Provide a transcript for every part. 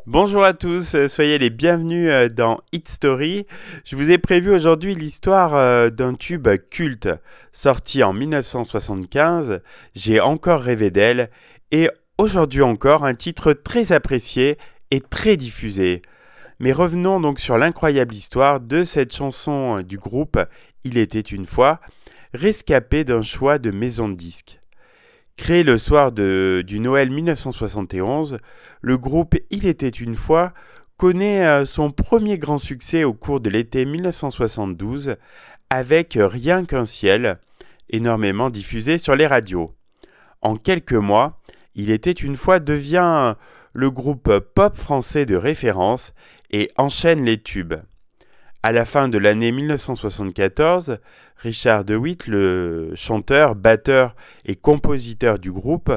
Bonjour à tous, soyez les bienvenus dans Hit Story. Je vous ai prévu aujourd'hui l'histoire d'un tube culte sorti en 1975, J'ai encore rêvé d'elle, et aujourd'hui encore un titre très apprécié et très diffusé. Mais revenons donc sur l'incroyable histoire de cette chanson du groupe Il était une fois, rescapée d'un choix de maison de disques. Créé le soir du Noël 1971, le groupe Il était une fois connaît son premier grand succès au cours de l'été 1972 avec Rien qu'un ciel, énormément diffusé sur les radios. En quelques mois, Il était une fois devient le groupe pop français de référence et enchaîne les tubes. À la fin de l'année 1974, Richard De Witt, le chanteur, batteur et compositeur du groupe,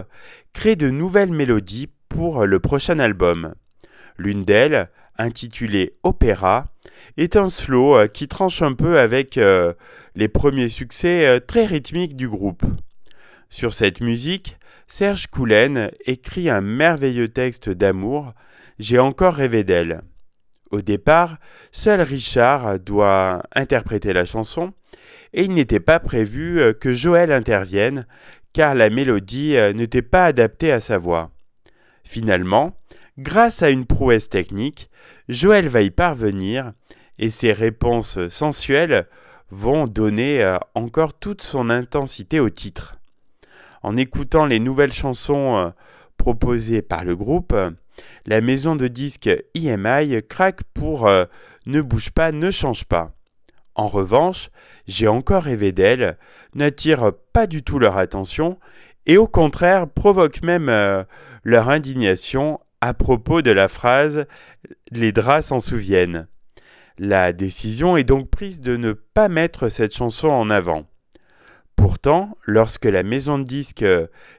crée de nouvelles mélodies pour le prochain album. L'une d'elles, intitulée Opéra, est un slow qui tranche un peu avec les premiers succès très rythmiques du groupe. Sur cette musique, Serge Coulen écrit un merveilleux texte d'amour, J'ai encore rêvé d'elle. Au départ, seul Richard doit interpréter la chanson et il n'était pas prévu que Joël intervienne car la mélodie n'était pas adaptée à sa voix. Finalement, grâce à une prouesse technique, Joël va y parvenir et ses réponses sensuelles vont donner encore toute son intensité au titre. En écoutant les nouvelles chansons proposées par le groupe, la maison de disques EMI craque pour Ne bouge pas, ne change pas. En revanche, J'ai encore rêvé d'elle n'attire pas du tout leur attention et au contraire provoque même leur indignation à propos de la phrase Les draps s'en souviennent. La décision est donc prise de ne pas mettre cette chanson en avant. Pourtant, lorsque la maison de disques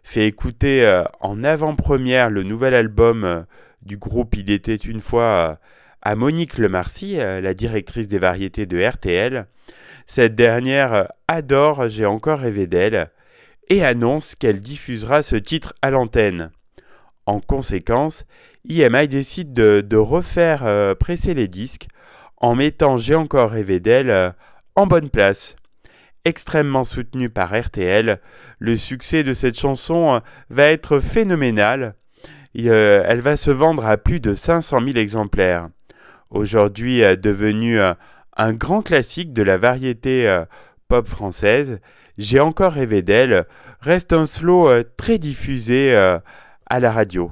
fait écouter en avant-première le nouvel album du groupe Il était une fois à Monique Lemarcy, la directrice des variétés de RTL, cette dernière adore J'ai encore rêvé d'elle et annonce qu'elle diffusera ce titre à l'antenne. En conséquence, EMI décide de refaire presser les disques en mettant J'ai encore rêvé d'elle en bonne place. Extrêmement soutenu par RTL, le succès de cette chanson va être phénoménal. Elle va se vendre à plus de 500 000 exemplaires. Aujourd'hui devenu un grand classique de la variété pop française, J'ai encore rêvé d'elle reste un slow très diffusé à la radio.